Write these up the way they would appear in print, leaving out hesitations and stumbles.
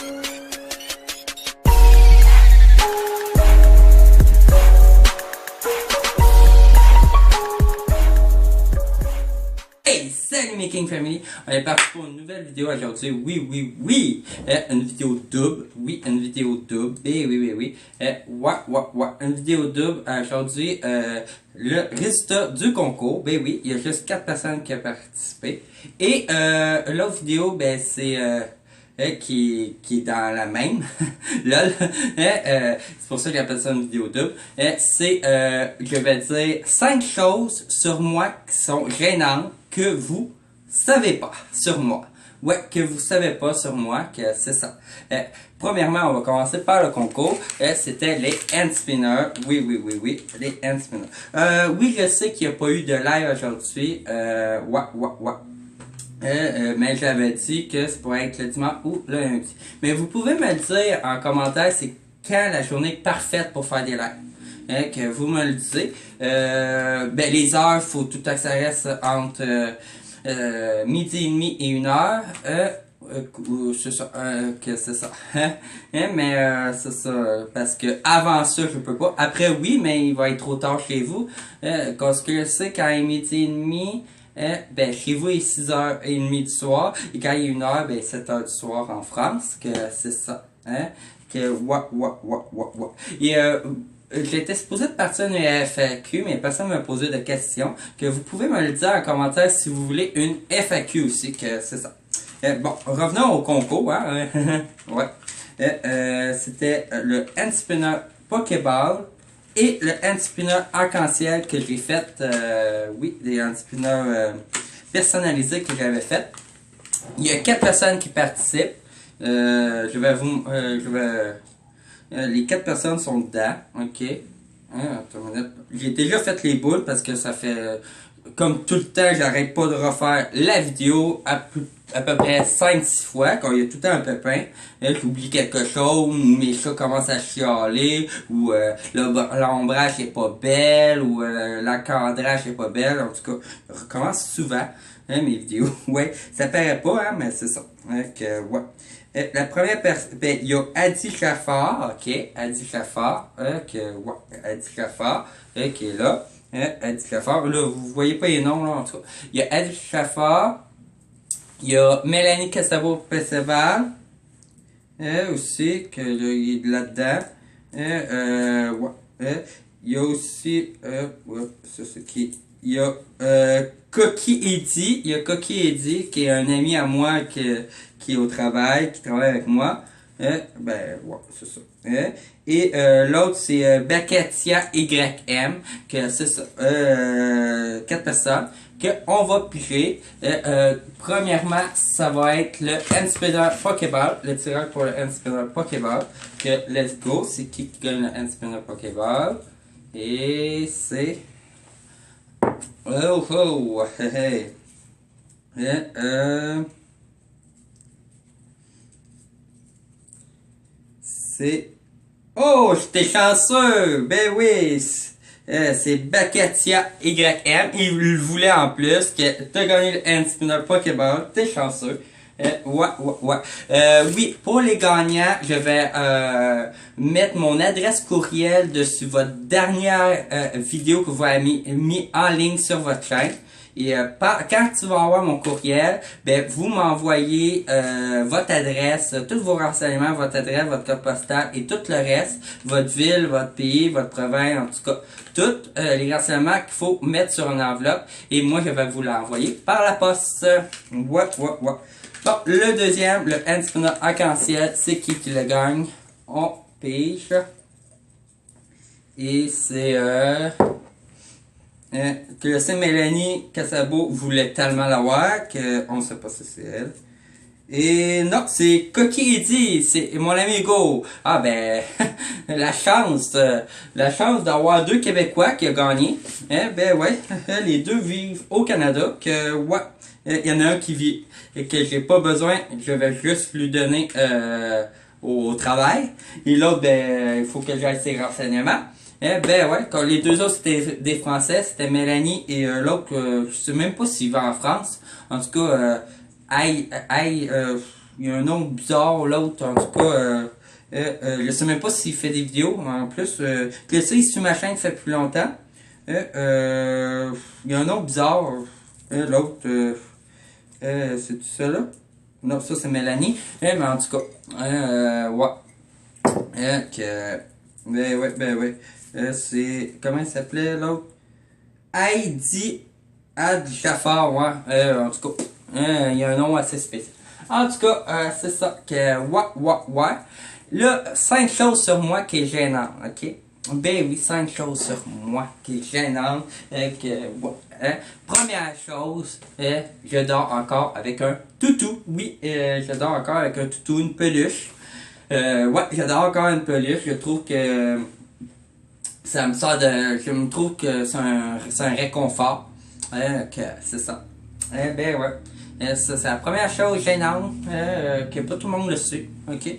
Hey, salut mes King Family! On est parti pour une nouvelle vidéo aujourd'hui. Oui! Une vidéo double. Oui, une vidéo double. Oui. Une vidéo double aujourd'hui. Le résultat du concours. Ben oui, il y a juste 4 personnes qui ont participé. Et l'autre vidéo, ben c'est qui est dans la même. Lol. C'est pour ça que j'appelle ça une vidéo double. Je vais dire 5 choses sur moi qui sont gênantes que vous savez pas sur moi. Ouais, que vous savez pas sur moi, que c'est ça. Premièrement, on va commencer par le concours. C'était les hand spinners. Oui, les hand spinners. Oui, je sais qu'il n'y a pas eu de live aujourd'hui. Mais j'avais dit que ça pourrait être le dimanche ou le lundi. Mais vous pouvez me le dire en commentaire, c'est quand la journée parfaite pour faire des lives. Que vous me le disiez. Ben les heures, faut tout à que ça reste entre midi et demi et 1h. C'est ça, que c'est ça. Mais c'est ça, parce que avant ça, je peux pas. Après, oui, mais il va être trop tard chez vous. Parce que je sais, quand il est midi et demi, ben chez vous, il est 6h30 du soir. Et quand il est 1h, ben 7h du soir en France. Que c'est ça. Que Et j'étais supposé de partir d'une FAQ, mais personne ne m'a posé de questions. Que vous pouvez me le dire en commentaire si vous voulez une FAQ aussi, que c'est ça. Bon, revenons au concours, hein. C'était le hand spinner Pokéball et le hand spinner arc-en-ciel que j'ai fait. Oui, des hand spinners personnalisés que j'avais fait. Il y a 4 personnes qui participent. Les 4 personnes sont dedans, ok. J'ai déjà fait les boules parce que ça fait, comme tout le temps, j'arrête pas de refaire la vidéo à peu près 5-6 fois, quand il y a tout le temps un pépin. J'oublie quelque chose, ou mes chats commencent à chialer, ou l'ombrage est pas belle, ou l'encadrage est pas belle. En tout cas, je recommence souvent mes vidéos. Ouais, ça paraît pas, hein, mais c'est ça. La première personne, ben, il y a Adi Chaffard, ok, Adi Chaffard, Adi Chaffard, qui est là, Adi Chaffard, là, vous voyez pas les noms, là, en tout cas. Il y a Adi Chaffard, il y a Mélanie Casabo-Perceval, aussi, que il est là-dedans, il y a aussi, c'est qui, il y a, Cocky Eddy, qui est un ami à moi qui est au travail, qui travaille avec moi. C'est ça. Et l'autre, c'est Bakatia YM, que c'est ça. 4 personnes, qu'on va piger. Premièrement, ça va être le hand spinner Pokéball, le tirage pour le hand spinner Pokéball. Que let's go, c'est qui gagne le hand spinner Pokéball? Et c'est... C'est... Oh, j'étais chanceux! Ben oui! C'est Bakatia YM. Il le voulait en plus. Que t'as gagné le hand spinner Pokéball. T'es chanceux. Oui, pour les gagnants, je vais mettre mon adresse courriel dessus votre dernière vidéo que vous avez mis en ligne sur votre chaîne. Et quand tu vas avoir mon courriel, ben vous m'envoyez votre adresse, tous vos renseignements, votre adresse, votre code postal et tout le reste, votre ville, votre pays, votre province, en tout cas, tous les renseignements qu'il faut mettre sur une enveloppe. Et moi, je vais vous l'envoyer par la poste. Bon, le deuxième, le hand spinner arc-en-ciel, c'est qui le gagne? On pige. Et c'est que c'est Mélanie Casabo voulait tellement l'avoir qu'on ne sait pas si c'est elle. Et non, c'est Cocky Eddy, c'est mon ami Go. Ah ben, la chance d'avoir 2 Québécois qui a gagné. Ben ouais, les 2 vivent au Canada. Que ouais, il y en a un qui vit et que j'ai pas besoin, je vais juste lui donner au travail. Et l'autre, ben, il faut que j'aille ses renseignements. Ben ouais, quand les 2 autres c'était des Français, c'était Mélanie et l'autre, je sais même pas s'il va en France. En tout cas, il y a un nom bizarre, l'autre, en tout cas, je sais même pas s'il fait des vidéos, en plus, que ça, il suit ma chaîne, ça fait plus longtemps. Il y a un nom bizarre, l'autre, c'est tout ça là? Non, ça c'est Mélanie, mais en tout cas, ouais, ben ouais, c'est, comment il s'appelait l'autre? Heidi Ad Jafar, ouais, en tout cas, il y a un nom assez spécial. En tout cas, c'est ça, que, ouais. Là, 5 choses sur moi qui est gênant, ok? Ben oui, 5 choses sur moi qui est gênante, première chose, je dors encore avec un toutou, oui, je dors encore avec un toutou, une peluche. Ouais, j'adore encore une peluche, je trouve que ça me sort de. Je me trouve que c'est un réconfort. Que c'est ça. Ben ouais. Ça, c'est la première chose gênante que pas tout le monde le sait. Ok.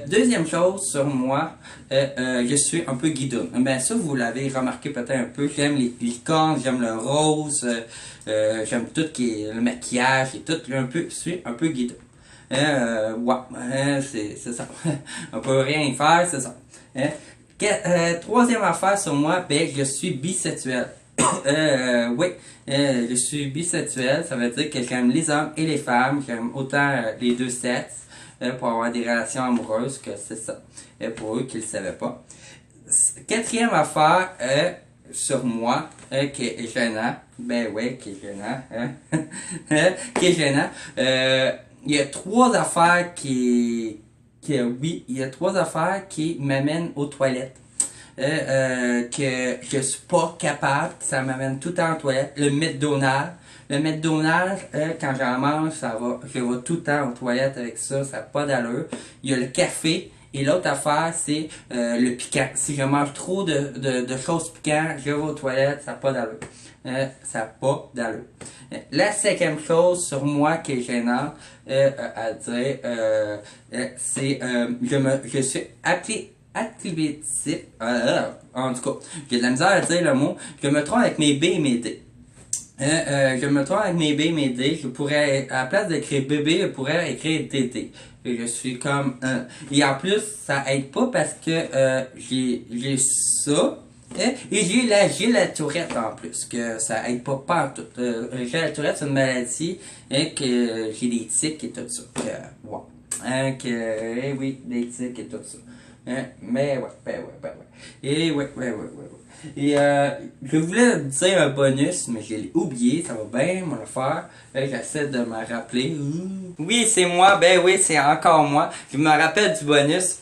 Deuxième chose sur moi, je suis un peu guidoune. Ben ça, vous l'avez remarqué peut-être un peu. J'aime les licornes, j'aime le rose, j'aime tout qui est le maquillage et tout. Je suis un peu guidoune. Ouais, c'est ça. On peut rien y faire, c'est ça. Troisième affaire sur moi, ben je suis bisexuel. Oui, je suis bisexuel, ça veut dire que j'aime les hommes et les femmes, j'aime autant les deux sexes pour avoir des relations amoureuses, que c'est ça, pour eux qui ne le savaient pas. Quatrième affaire sur moi, qui est gênant, ben oui, qui est gênant, qui est gênant, il y a trois affaires oui, il y a trois affaires qui m'amènent aux toilettes. Que je suis pas capable, ça m'amène tout le temps aux toilettes. Le McDonald's. Le McDonald's, quand j'en mange, je vais tout le temps aux toilettes avec ça, ça n'a pas d'allure. Il y a le café. Et l'autre affaire, c'est le piquant. Si je mange trop de choses piquantes, je vais aux toilettes, ça n'a pas d'allure. Ça n'a pas d'allure. La cinquième chose sur moi qui est gênante à dire, c'est je suis activiste, en tout cas, j'ai de la misère à dire le mot, je me trompe avec mes B et mes D. Je me trompe avec mes B et mes D, je pourrais, à la place d'écrire bébé, je pourrais écrire DD. Et je suis comme, et en plus, ça aide pas parce que j'ai ça, et j'ai la tourette en plus, que ça aide pas en tout. J'ai la tourette, c'est une maladie, et que j'ai des tics et tout ça. Oui, des tics et tout ça. Mais ouais, ben ouais. Et ouais. Et je voulais dire un bonus, mais je l'ai oublié, ça va bien mon affaire. J'essaie de me rappeler. Oui, c'est moi, ben oui, c'est encore moi. Je me rappelle du bonus.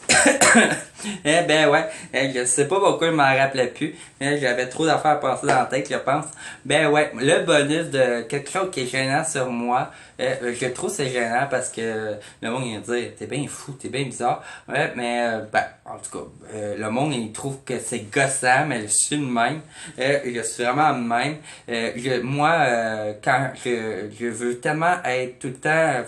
Ben ouais, je sais pas pourquoi je m'en rappelais plus. J'avais trop d'affaires à passer dans la tête, je pense. Ben ouais, le bonus de quelque chose qui est gênant sur moi, je trouve c'est gênant parce que le monde vient dire t'es bien fou, t'es bien bizarre. Ouais, mais ben, en tout cas, le monde il trouve que c'est gossant, mais je suis le même. Je suis vraiment le même. Quand je veux tellement être tout le temps.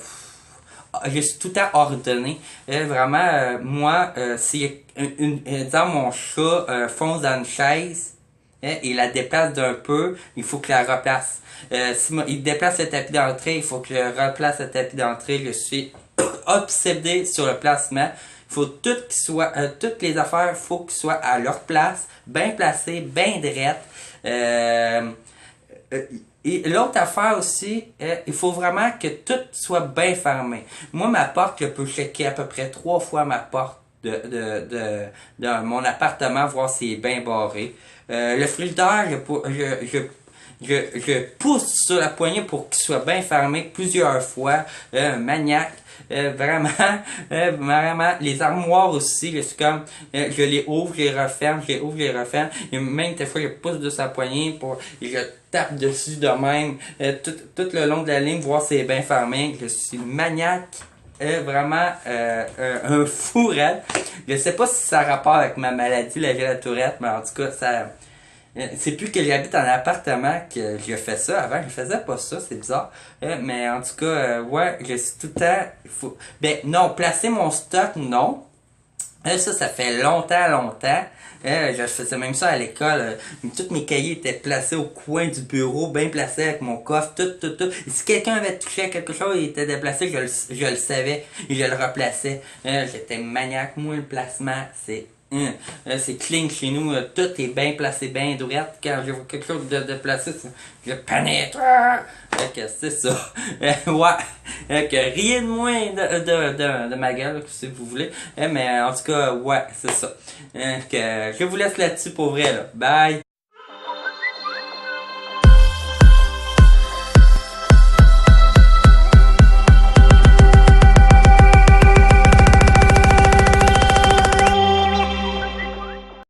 Je suis tout le temps ordonné. Vraiment, moi, si exemple, mon chat fonce dans une chaise et la déplace d'un peu, il faut que je la replace. Si il déplace le tapis d'entrée, il faut que je replace le tapis d'entrée. Je suis obsédé sur le placement. Il faut toutes les affaires, il faut qu'elles soient à leur place, bien placées, bien drettes. Et l'autre affaire aussi, il faut vraiment que tout soit bien fermé. Moi, ma porte, je peux checker à peu près 3 fois ma porte de mon appartement, voir si elle est bien barré. Le frigidaire, je pousse sur la poignée pour qu'il soit bien fermé plusieurs fois. Maniaque. Vraiment, les armoires aussi, c'est comme, je les ouvre, je les referme, je les ouvre, je les referme, et même des fois je pousse de sa poignée et je tape dessus de même, tout le long de la ligne, voir si c'est bien fermé. Je suis maniaque, vraiment un fou raide. Je sais pas si ça a rapport avec ma maladie, la tourette, mais en tout cas, c'est plus que j'habite en appartement que je fais ça. Avant, je faisais pas ça, c'est bizarre. Mais en tout cas, ouais, je suis tout le temps. Ben non, placer mon stock, non. Ça fait longtemps. Je faisais même ça à l'école. Tous mes cahiers étaient placés au coin du bureau, bien placés avec mon coffre, tout. Et si quelqu'un avait touché à quelque chose et était déplacé, je le savais et je le replaçais. J'étais maniaque. Moi, le placement, c'est clean chez nous. Tout est bien placé, bien droit. Quand je vois quelque chose de déplacé, je panique. Fait que c'est ça. Ouais. Fait que riez de moi de ma gueule, si vous voulez. Mais en tout cas, ouais, c'est ça. Que je vous laisse là-dessus pour vrai, là. Bye!